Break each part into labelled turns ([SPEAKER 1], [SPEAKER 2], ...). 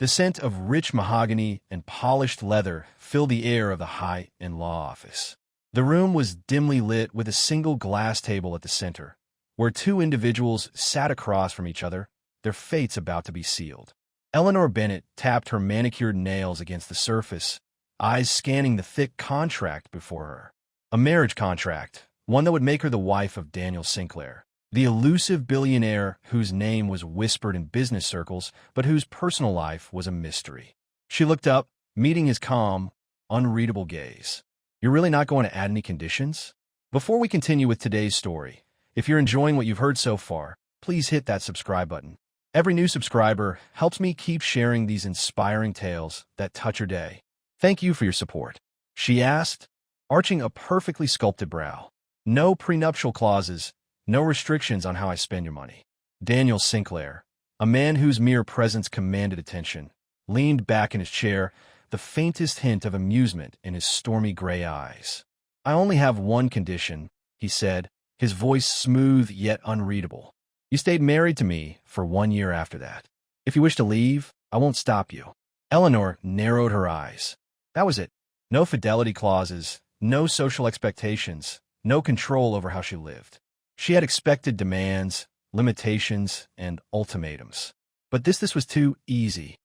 [SPEAKER 1] The scent of rich mahogany and polished leather filled the air of the high-end law office. The room was dimly lit with a single glass table at the center, where two individuals sat across from each other, their fates about to be sealed. Eleanor Bennett tapped her manicured nails against the surface, eyes scanning the thick contract before her. A marriage contract, one that would make her the wife of Daniel Sinclair, the elusive billionaire whose name was whispered in business circles, but whose personal life was a mystery. She looked up, meeting his calm, unreadable gaze. "You're really not going to add any conditions?" Before we continue with today's story, if you're enjoying what you've heard so far, please hit that subscribe button. Every new subscriber helps me keep sharing these inspiring tales that touch your day. Thank you for your support, she asked, arching a perfectly sculpted brow. "No prenuptial clauses, no restrictions on how I spend your money." Daniel Sinclair, a man whose mere presence commanded attention, leaned back in his chair, the faintest hint of amusement in his stormy gray eyes. "I only have one condition," he said, his voice smooth yet unreadable. "You stayed married to me for 1 year after that. If you wish to leave, I won't stop you." Eleanor narrowed her eyes. That was it. No fidelity clauses, no social expectations, no control over how she lived. She had expected demands, limitations, and ultimatums. But this was too easy.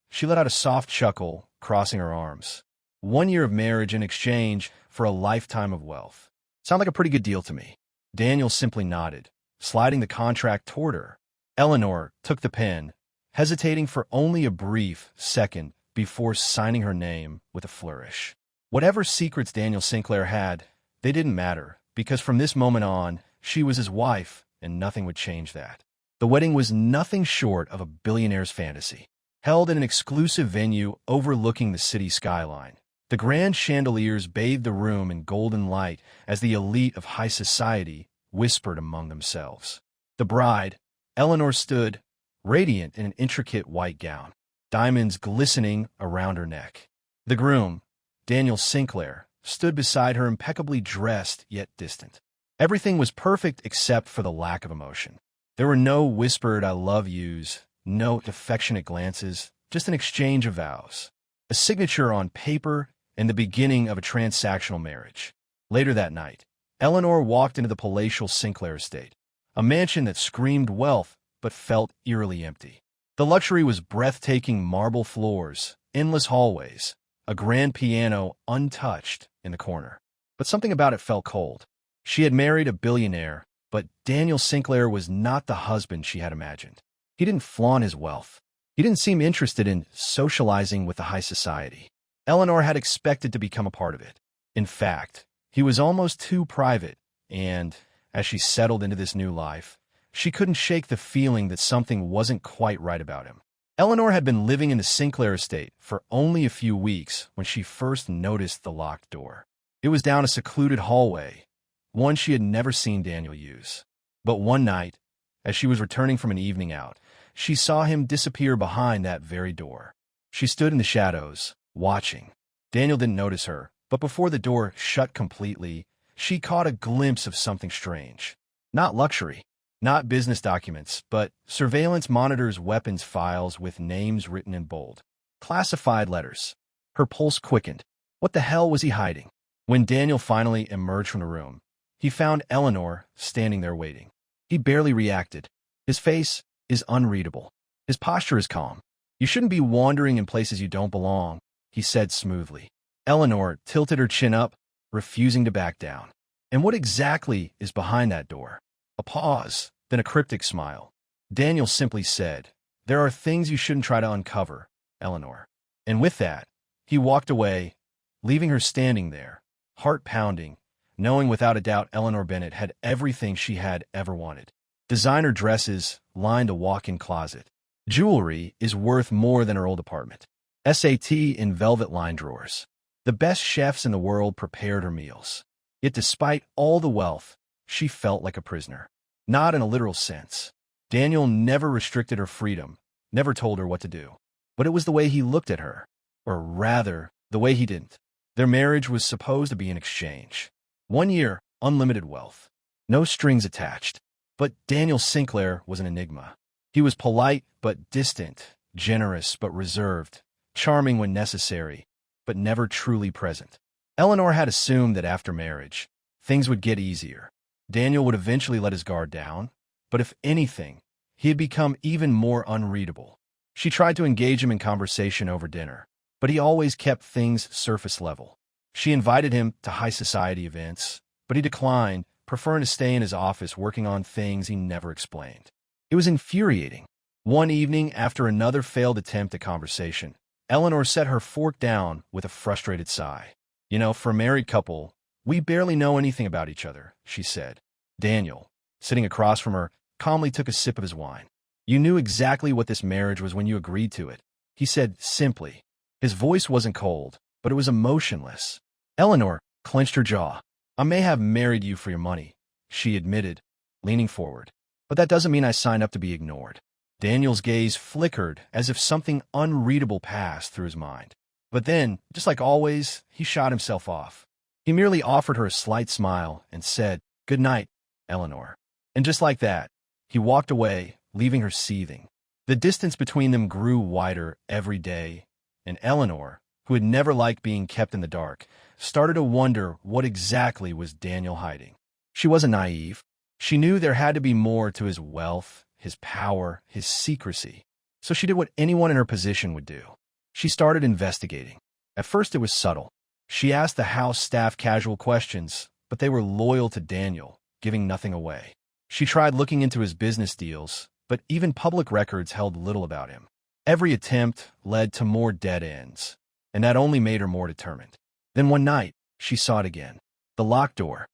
[SPEAKER 1] She let out a soft chuckle, crossing her arms. 1 year of marriage in exchange for a lifetime of wealth. Sound like a pretty good deal to me. Daniel simply nodded, sliding the contract toward her. Eleanor took the pen, hesitating for only a brief second before signing her name with a flourish. Whatever secrets Daniel Sinclair had, they didn't matter, because from this moment on, she was his wife, and nothing would change that. The wedding was nothing short of a billionaire's fantasy, held in an exclusive venue overlooking the city skyline. The grand chandeliers bathed the room in golden light as the elite of high society whispered among themselves. The bride, Eleanor, stood, radiant in an intricate white gown, diamonds glistening around her neck. The groom, Daniel Sinclair, stood beside her, impeccably dressed yet distant. Everything was perfect except for the lack of emotion. There were no whispered "I love yous," no affectionate glances, just an exchange of vows, a signature on paper, and the beginning of a transactional marriage. Later that night, Eleanor walked into the palatial Sinclair estate, a mansion that screamed wealth but felt eerily empty. The luxury was breathtaking marble floors, endless hallways, a grand piano untouched in the corner. But something about it felt cold. She had married a billionaire, but Daniel Sinclair was not the husband she had imagined. He didn't flaunt his wealth. He didn't seem interested in socializing with the high society Eleanor had expected to become a part of it. In fact, he was almost too private, and, as she settled into this new life, she couldn't shake the feeling that something wasn't quite right about him. Eleanor had been living in the Sinclair estate for only a few weeks when she first noticed the locked door. It was down a secluded hallway, one she had never seen Daniel use. But one night, as she was returning from an evening out, she saw him disappear behind that very door. She stood in the shadows, watching. Daniel didn't notice her, but before the door shut completely, she caught a glimpse of something strange. Not luxury, not business documents, but surveillance monitors, weapons files with names written in bold. Classified letters. Her pulse quickened. What the hell was he hiding? When Daniel finally emerged from the room, he found Eleanor standing there waiting. He barely reacted. His face is unreadable. His posture is calm. "You shouldn't be wandering in places you don't belong," he said smoothly. Eleanor tilted her chin up, refusing to back down. "And what exactly is behind that door?" A pause, then a cryptic smile. Daniel simply said, "There are things you shouldn't try to uncover, Eleanor." And with that, he walked away, leaving her standing there, heart pounding, knowing without a doubt Eleanor Bennett had everything she had ever wanted. Designer dresses lined a walk-in closet. Jewelry is worth more than her old apartment. SAT in velvet-lined drawers. The best chefs in the world prepared her meals. Yet despite all the wealth, she felt like a prisoner. Not in a literal sense. Daniel never restricted her freedom, never told her what to do. But it was the way he looked at her, or rather, the way he didn't. Their marriage was supposed to be an exchange. 1 year, unlimited wealth. No strings attached. But Daniel Sinclair was an enigma. He was polite but distant, generous but reserved, charming when necessary, but never truly present. Eleanor had assumed that after marriage, things would get easier. Daniel would eventually let his guard down, but if anything, he had become even more unreadable. She tried to engage him in conversation over dinner, but he always kept things surface level. She invited him to high society events, but he declined, preferring to stay in his office working on things he never explained. It was infuriating. One evening, after another failed attempt at conversation, Eleanor set her fork down with a frustrated sigh. "You know, for a married couple, we barely know anything about each other," she said. Daniel, sitting across from her, calmly took a sip of his wine. "You knew exactly what this marriage was when you agreed to it," he said simply. His voice wasn't cold, but it was emotionless. Eleanor clenched her jaw. "I may have married you for your money," she admitted, leaning forward. "But that doesn't mean I signed up to be ignored." Daniel's gaze flickered as if something unreadable passed through his mind. But then, just like always, he shot himself off. He merely offered her a slight smile and said, "Good night, Eleanor." And just like that, he walked away, leaving her seething. The distance between them grew wider every day, and Eleanor, who had never liked being kept in the dark, started to wonder what exactly was Daniel hiding. She wasn't naive. She knew there had to be more to his wealth, his power, his secrecy. So she did what anyone in her position would do. She started investigating. At first it was subtle. She asked the house staff casual questions, but they were loyal to Daniel, giving nothing away. She tried looking into his business deals, but even public records held little about him. Every attempt led to more dead ends, and that only made her more determined. Then one night, she saw it again. The locked door.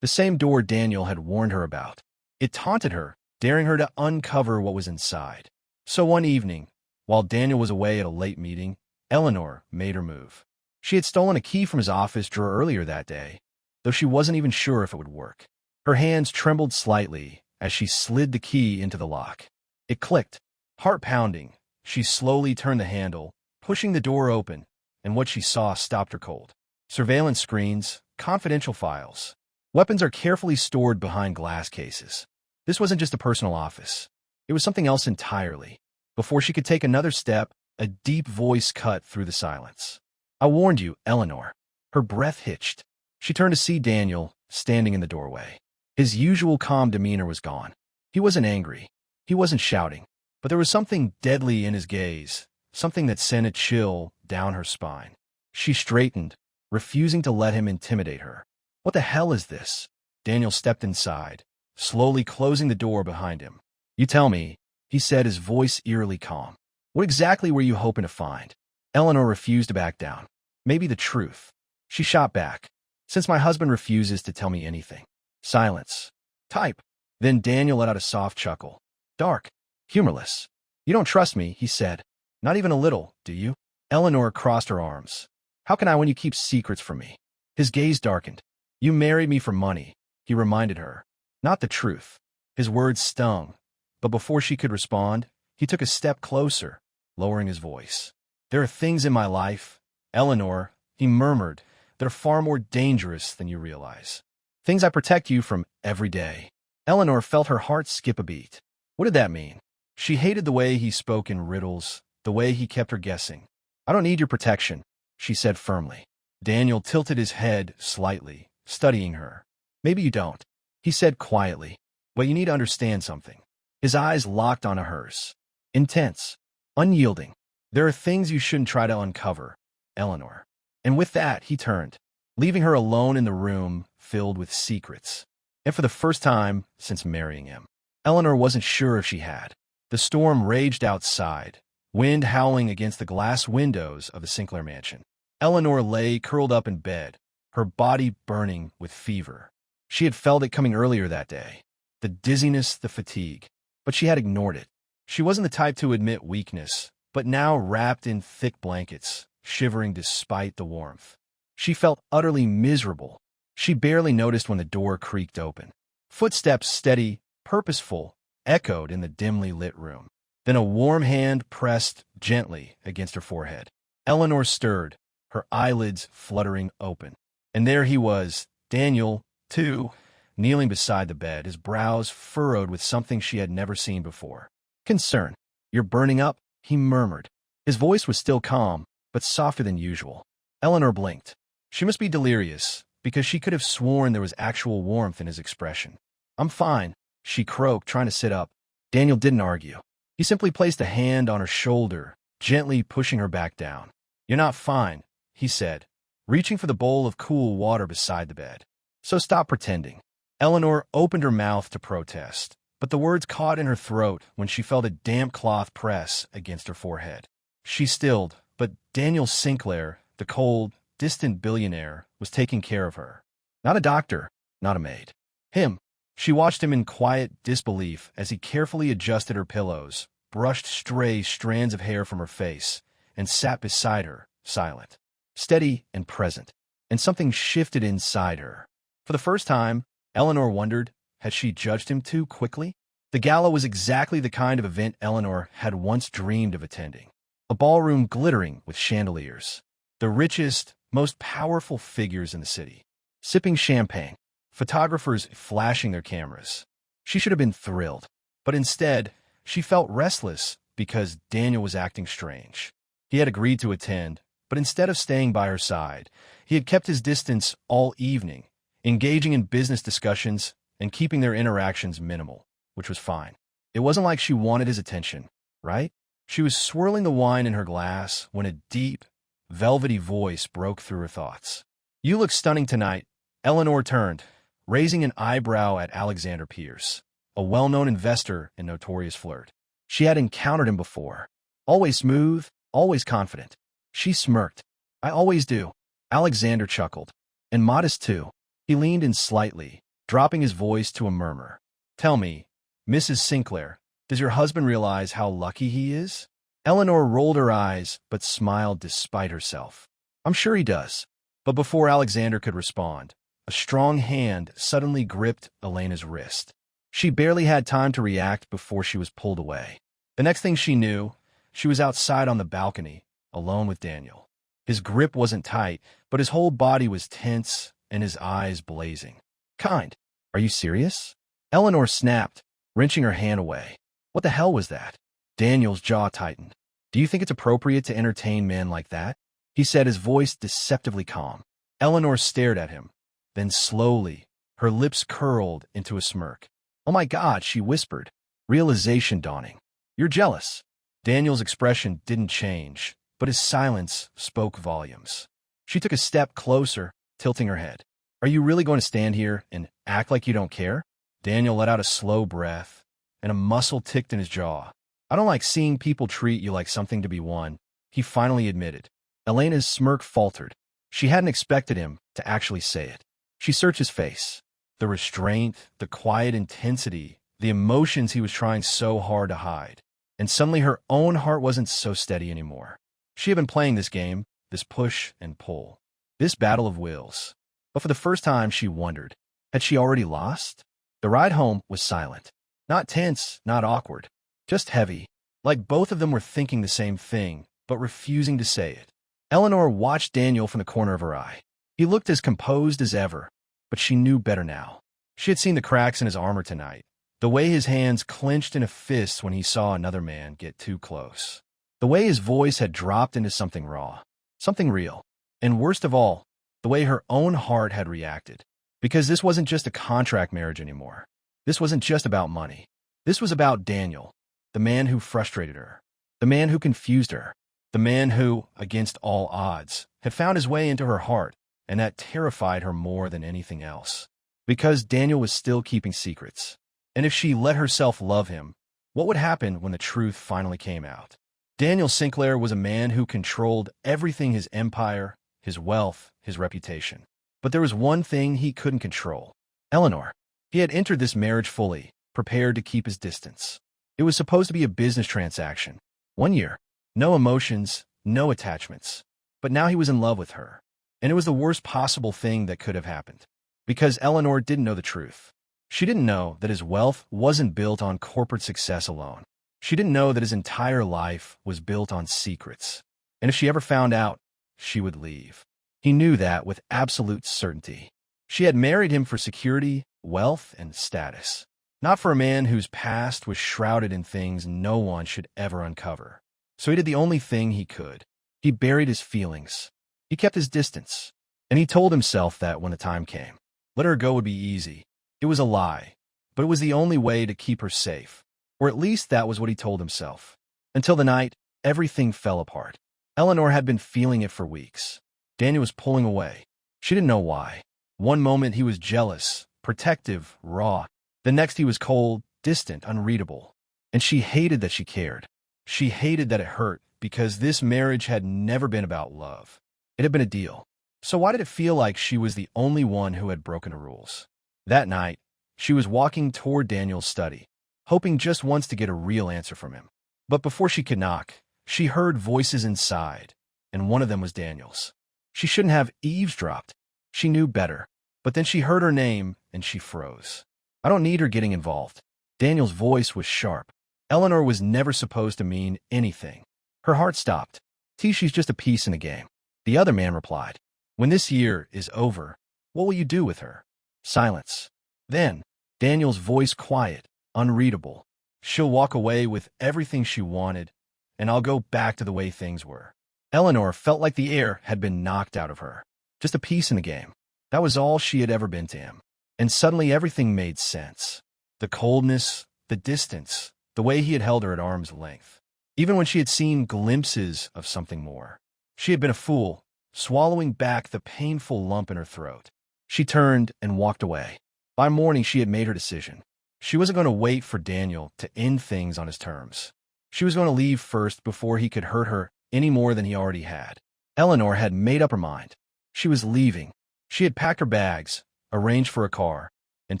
[SPEAKER 1] The same door Daniel had warned her about. It taunted her, daring her to uncover what was inside. So one evening, while Daniel was away at a late meeting, Eleanor made her move. She had stolen a key from his office drawer earlier that day, though she wasn't even sure if it would work. Her hands trembled slightly as she slid the key into the lock. It clicked. Heart pounding, she slowly turned the handle, pushing the door open, and what she saw stopped her cold. Surveillance screens, confidential files. Weapons are carefully stored behind glass cases. This wasn't just a personal office. It was something else entirely. Before she could take another step, a deep voice cut through the silence. "I warned you, Eleanor." Her breath hitched. She turned to see Daniel, standing in the doorway. His usual calm demeanor was gone. He wasn't angry. He wasn't shouting. But there was something deadly in his gaze, something that sent a chill down her spine. She straightened, refusing to let him intimidate her. "What the hell is this?" Daniel stepped inside, slowly closing the door behind him. "You tell me," he said, his voice eerily calm. "What exactly were you hoping to find?" Eleanor refused to back down. "Maybe the truth." She shot back. "Since my husband refuses to tell me anything." Silence. "Type." Then Daniel let out a soft chuckle. Dark. Humorless. "You don't trust me," he said. "Not even a little, do you?" Eleanor crossed her arms. "How can I when you keep secrets from me?" His gaze darkened. "You married me for money," he reminded her. "Not the truth." His words stung, but before she could respond, he took a step closer, lowering his voice. "There are things in my life, Eleanor," he murmured, "that are far more dangerous than you realize. Things I protect you from every day." Eleanor felt her heart skip a beat. What did that mean? She hated the way he spoke in riddles, the way he kept her guessing. "I don't need your protection," she said firmly. Daniel tilted his head slightly, studying her. "Maybe you don't," he said quietly, "but you need to understand something." His eyes locked onto hers. Intense. Unyielding. "There are things you shouldn't try to uncover, Eleanor." And with that, he turned, leaving her alone in the room filled with secrets. And for the first time since marrying him, Eleanor wasn't sure if she had. The storm raged outside, wind howling against the glass windows of the Sinclair mansion. Eleanor lay curled up in bed, her body burning with fever. She had felt it coming earlier that day, the dizziness, the fatigue, but she had ignored it. She wasn't the type to admit weakness, but now wrapped in thick blankets, shivering despite the warmth. She felt utterly miserable. She barely noticed when the door creaked open. Footsteps, steady, purposeful, echoed in the dimly lit room. Then a warm hand pressed gently against her forehead. Eleanor stirred, her eyelids fluttering open. And there he was, Daniel, too, kneeling beside the bed, his brows furrowed with something she had never seen before. Concern. "You're burning up," he murmured. His voice was still calm, but softer than usual. Eleanor blinked. She must be delirious, because she could have sworn there was actual warmth in his expression. "I'm fine," she croaked, trying to sit up. Daniel didn't argue. He simply placed a hand on her shoulder, gently pushing her back down. "You're not fine," he said, reaching for the bowl of cool water beside the bed. "So stop pretending." Eleanor opened her mouth to protest, but the words caught in her throat when she felt a damp cloth press against her forehead. She stilled, but Daniel Sinclair, the cold, distant billionaire, was taking care of her. Not a doctor, not a maid. Him. She watched him in quiet disbelief as he carefully adjusted her pillows, brushed stray strands of hair from her face, and sat beside her, silent, steady and present. And something shifted inside her. For the first time, Eleanor wondered, had she judged him too quickly? The gala was exactly the kind of event Eleanor had once dreamed of attending. A ballroom glittering with chandeliers. The richest, most powerful figures in the city. Sipping champagne. Photographers flashing their cameras. She should have been thrilled. But instead, she felt restless because Daniel was acting strange. He had agreed to attend, but instead of staying by her side, he had kept his distance all evening, engaging in business discussions and keeping their interactions minimal, which was fine. It wasn't like she wanted his attention, right? She was swirling the wine in her glass when a deep, velvety voice broke through her thoughts. "You look stunning tonight." Eleanor turned, raising an eyebrow at Alexander Pierce, a well-known investor and notorious flirt. She had encountered him before. Always smooth, always confident. She smirked. "I always do." Alexander chuckled. "And modest, too." He leaned in slightly, dropping his voice to a murmur. "Tell me, Mrs. Sinclair, does your husband realize how lucky he is?" Eleanor rolled her eyes, but smiled despite herself. "I'm sure he does." But before Alexander could respond, a strong hand suddenly gripped Elena's wrist. She barely had time to react before she was pulled away. The next thing she knew, she was outside on the balcony, alone with Daniel. His grip wasn't tight, but his whole body was tense and his eyes blazing. "Kind, are you serious?" Eleanor snapped, wrenching her hand away. What the hell was that? Daniel's jaw tightened. "Do you think it's appropriate to entertain men like that?" He said, his voice deceptively calm. Eleanor stared at him. Then slowly, her lips curled into a smirk. "Oh my God," she whispered, realization dawning. "You're jealous." Daniel's expression didn't change, but his silence spoke volumes. She took a step closer, tilting her head. "Are you really going to stand here and act like you don't care?" Daniel let out a slow breath, and a muscle ticked in his jaw. "I don't like seeing people treat you like something to be won," he finally admitted. Elena's smirk faltered. She hadn't expected him to actually say it. She searched his face. The restraint, the quiet intensity, the emotions he was trying so hard to hide. And suddenly her own heart wasn't so steady anymore. She had been playing this game, this push and pull, this battle of wills. But for the first time, she wondered, had she already lost? The ride home was silent. Not tense, not awkward, just heavy, like both of them were thinking the same thing, but refusing to say it. Eleanor watched Daniel from the corner of her eye. He looked as composed as ever, but she knew better now. She had seen the cracks in his armor tonight, the way his hands clenched in a fist when he saw another man get too close. The way his voice had dropped into something raw, something real. And worst of all, the way her own heart had reacted. Because this wasn't just a contract marriage anymore. This wasn't just about money. This was about Daniel, the man who frustrated her, the man who confused her, the man who, against all odds, had found his way into her heart, and that terrified her more than anything else. Because Daniel was still keeping secrets. And if she let herself love him, what would happen when the truth finally came out? Daniel Sinclair was a man who controlled everything: his empire, his wealth, his reputation. But there was one thing he couldn't control: Eleanor. He had entered this marriage fully, prepared to keep his distance. It was supposed to be a business transaction. 1 year. No emotions, no attachments. But now he was in love with her. And it was the worst possible thing that could have happened. Because Eleanor didn't know the truth. She didn't know that his wealth wasn't built on corporate success alone. She didn't know that his entire life was built on secrets. And if she ever found out, she would leave. He knew that with absolute certainty. She had married him for security, wealth, and status. Not for a man whose past was shrouded in things no one should ever uncover. So he did the only thing he could. He buried his feelings. He kept his distance. And he told himself that when the time came, let her go would be easy. It was a lie, but it was the only way to keep her safe. Or at least that was what he told himself. Until the night, everything fell apart. Eleanor had been feeling it for weeks. Daniel was pulling away. She didn't know why. One moment he was jealous, protective, raw. The next he was cold, distant, unreadable. And she hated that she cared. She hated that it hurt, because this marriage had never been about love. It had been a deal. So why did it feel like she was the only one who had broken the rules? That night, she was walking toward Daniel's study, hoping just once to get a real answer from him. But before she could knock, she heard voices inside, and one of them was Daniel's. She shouldn't have eavesdropped. She knew better. But then she heard her name, and she froze. I don't need her getting involved. Daniel's voice was sharp. Eleanor was never supposed to mean anything. Her heart stopped. She's just a piece in the game. The other man replied, when this year is over, what will you do with her? Silence. Then, Daniel's voice quiet, unreadable. She'll walk away with everything she wanted, and I'll go back to the way things were. Eleanor felt like the air had been knocked out of her. Just a piece in the game. That was all she had ever been to him. And suddenly everything made sense. The coldness, the distance, the way he had held her at arm's length. Even when she had seen glimpses of something more. She had been a fool, swallowing back the painful lump in her throat. She turned and walked away. By morning, she had made her decision. She wasn't going to wait for Daniel to end things on his terms. She was going to leave first before he could hurt her any more than he already had. Eleanor had made up her mind. She was leaving. She had packed her bags, arranged for a car, and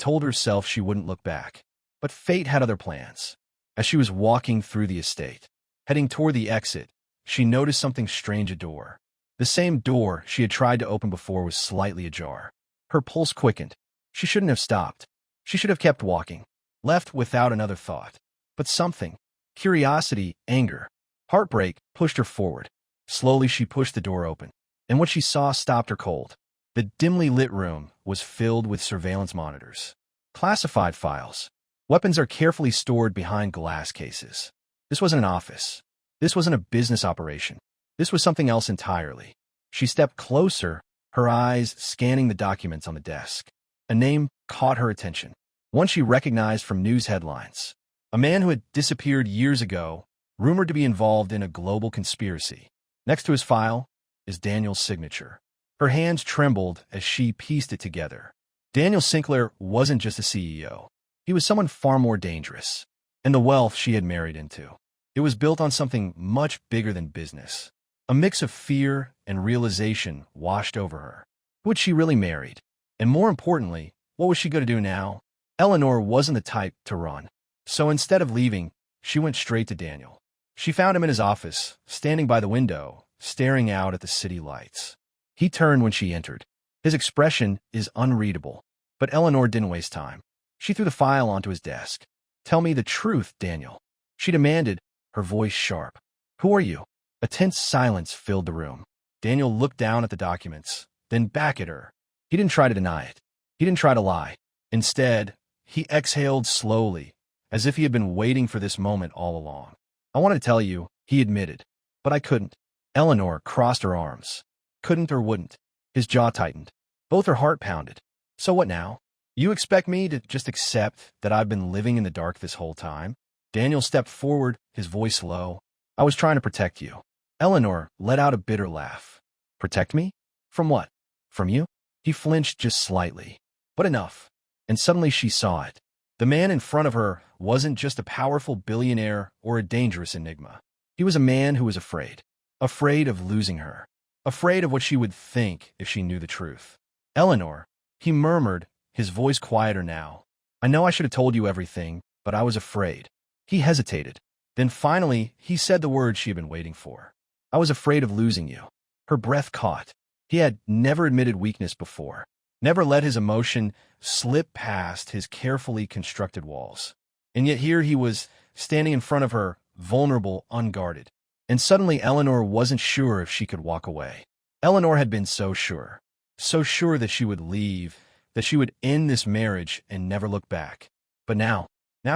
[SPEAKER 1] told herself she wouldn't look back. But fate had other plans. As she was walking through the estate, heading toward the exit, she noticed something strange at the door. The same door she had tried to open before was slightly ajar. Her pulse quickened. She shouldn't have stopped. She should have kept walking, left without another thought. But something, curiosity, anger, heartbreak, pushed her forward. Slowly she pushed the door open, and what she saw stopped her cold. The dimly lit room was filled with surveillance monitors. Classified files. Weapons are carefully stored behind glass cases. This wasn't an office. This wasn't a business operation. This was something else entirely. She stepped closer, her eyes scanning the documents on the desk. A name caught her attention, one she recognized from news headlines. A man who had disappeared years ago, rumored to be involved in a global conspiracy. Next to his file is Daniel's signature. Her hands trembled as she pieced it together. Daniel Sinclair wasn't just a CEO. He was someone far more dangerous. And the wealth she had married into. It was built on something much bigger than business. A mix of fear and realization washed over her. Who had she really married? And more importantly, what was she going to do now? Eleanor wasn't the type to run. So instead of leaving, she went straight to Daniel. She found him in his office, standing by the window, staring out at the city lights. He turned when she entered. His expression is unreadable. But Eleanor didn't waste time. She threw the file onto his desk. Tell me the truth, Daniel. She demanded, her voice sharp. Who are you? A tense silence filled the room. Daniel looked down at the documents, then back at her. He didn't try to deny it. He didn't try to lie. Instead, he exhaled slowly, as if he had been waiting for this moment all along. I wanted to tell you, he admitted, but I couldn't. Eleanor crossed her arms. Couldn't or wouldn't. His jaw tightened. Both her heart pounded. So what now? You expect me to just accept that I've been living in the dark this whole time? Daniel stepped forward, his voice low. I was trying to protect you. Eleanor let out a bitter laugh. Protect me? From what? From you? He flinched just slightly. But enough. And suddenly she saw it. The man in front of her wasn't just a powerful billionaire or a dangerous enigma. He was a man who was afraid. Afraid of losing her. Afraid of what she would think if she knew the truth. Eleanor, he murmured, his voice quieter now. I know I should have told you everything, but I was afraid. He hesitated. Then finally, he said the words she had been waiting for. I was afraid of losing you. Her breath caught. He had never admitted weakness before. Never let his emotion slip past his carefully constructed walls. And yet here he was, standing in front of her, vulnerable, unguarded. And suddenly Eleanor wasn't sure if she could walk away. Eleanor had been so sure that she would leave, that she would end this marriage and never look back. But now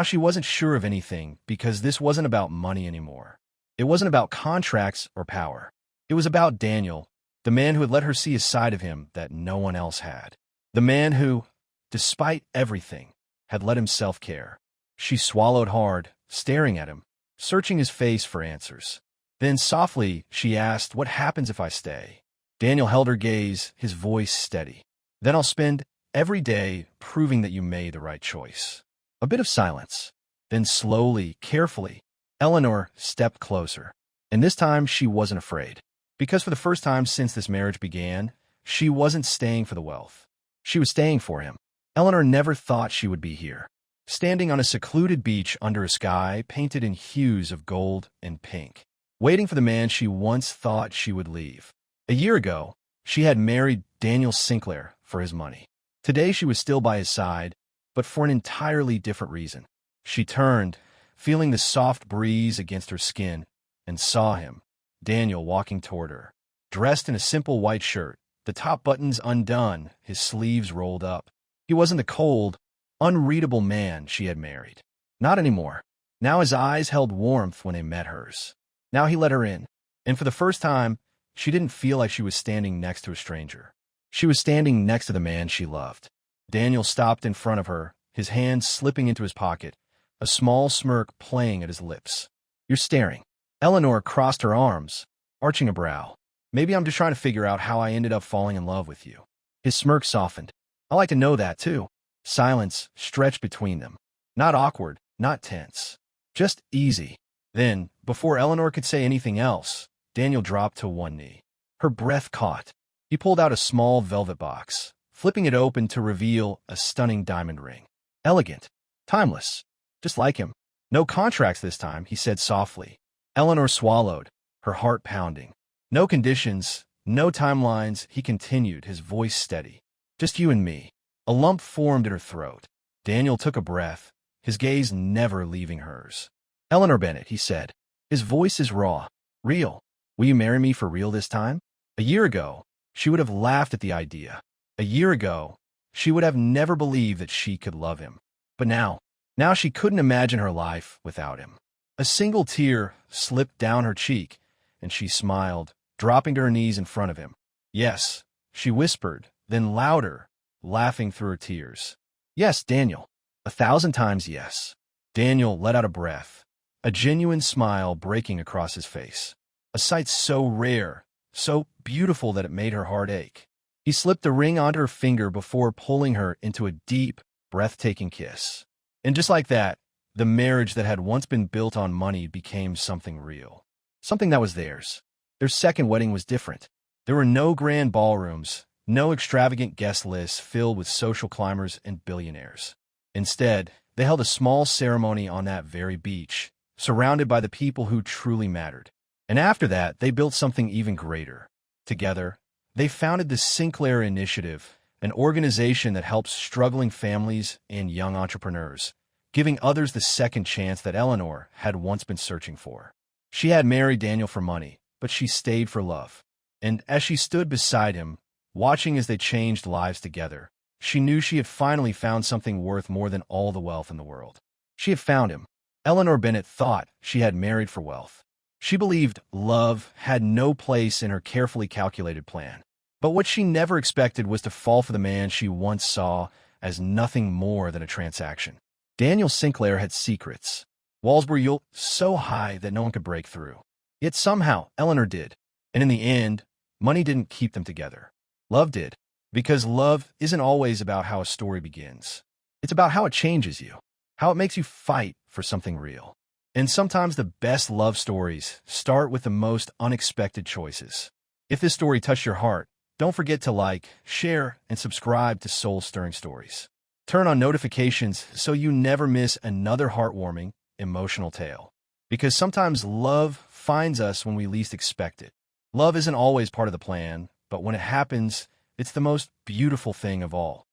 [SPEAKER 1] she wasn't sure of anything because this wasn't about money anymore. It wasn't about contracts or power. It was about Daniel, the man who had let her see a side of him that no one else had. The man who, despite everything, had let himself care. She swallowed hard, staring at him, searching his face for answers. Then softly she asked, "What happens if I stay?" Daniel held her gaze, his voice steady. "Then I'll spend every day proving that you made the right choice." A bit of silence. Then slowly, carefully, Eleanor stepped closer. And this time she wasn't afraid. Because for the first time since this marriage began, she wasn't staying for the wealth. She was staying for him. Eleanor never thought she would be here, standing on a secluded beach under a sky painted in hues of gold and pink, waiting for the man she once thought she would leave. A year ago, she had married Daniel Sinclair for his money. Today she was still by his side, but for an entirely different reason. She turned, feeling the soft breeze against her skin, and saw him, Daniel, walking toward her, dressed in a simple white shirt, the top buttons undone, his sleeves rolled up. He wasn't the cold, unreadable man she had married. Not anymore. Now his eyes held warmth when they met hers. Now he let her in, and for the first time, she didn't feel like she was standing next to a stranger. She was standing next to the man she loved. Daniel stopped in front of her, his hand slipping into his pocket, a small smirk playing at his lips. "You're staring." Eleanor crossed her arms, arching a brow. "Maybe I'm just trying to figure out how I ended up falling in love with you." His smirk softened. "I like to know that, too." Silence stretched between them. Not awkward, not tense. Just easy. Then, before Eleanor could say anything else, Daniel dropped to one knee. Her breath caught. He pulled out a small velvet box, flipping it open to reveal a stunning diamond ring. Elegant. Timeless. Just like him. "No contracts this time," he said softly. Eleanor swallowed, her heart pounding. "No conditions, no timelines," he continued, his voice steady. "Just you and me." A lump formed in her throat. Daniel took a breath, his gaze never leaving hers. "Eleanor Bennett," he said. His voice is raw. "Real. Will you marry me for real this time?" A year ago, she would have laughed at the idea. A year ago, she would have never believed that she could love him. But now she couldn't imagine her life without him. A single tear slipped down her cheek, and she smiled, dropping to her knees in front of him. "Yes," she whispered, then louder, laughing through her tears. "Yes, Daniel. 1,000 times yes." Daniel let out a breath, a genuine smile breaking across his face. A sight so rare, so beautiful that it made her heart ache. He slipped the ring onto her finger before pulling her into a deep, breathtaking kiss. And just like that, the marriage that had once been built on money became something real. Something that was theirs. Their second wedding was different. There were no grand ballrooms, no extravagant guest lists filled with social climbers and billionaires. Instead, they held a small ceremony on that very beach, surrounded by the people who truly mattered. And after that, they built something even greater. Together, they founded the Sinclair Initiative, an organization that helps struggling families and young entrepreneurs, giving others the second chance that Eleanor had once been searching for. She had married Daniel for money, but she stayed for love. And as she stood beside him, watching as they changed lives together, she knew she had finally found something worth more than all the wealth in the world. She had found him. Eleanor Bennett thought she had married for wealth. She believed love had no place in her carefully calculated plan. But what she never expected was to fall for the man she once saw as nothing more than a transaction. Daniel Sinclair had secrets. Walls were built so high that no one could break through. Yet somehow, Eleanor did. And in the end, money didn't keep them together. Love did. Because love isn't always about how a story begins. It's about how it changes you, how it makes you fight for something real. And sometimes the best love stories start with the most unexpected choices. If this story touched your heart, don't forget to like, share, and subscribe to Soul-Stirring Stories. Turn on notifications so you never miss another heartwarming, emotional tale. Because sometimes love finds us when we least expect it. Love isn't always part of the plan, but when it happens, it's the most beautiful thing of all.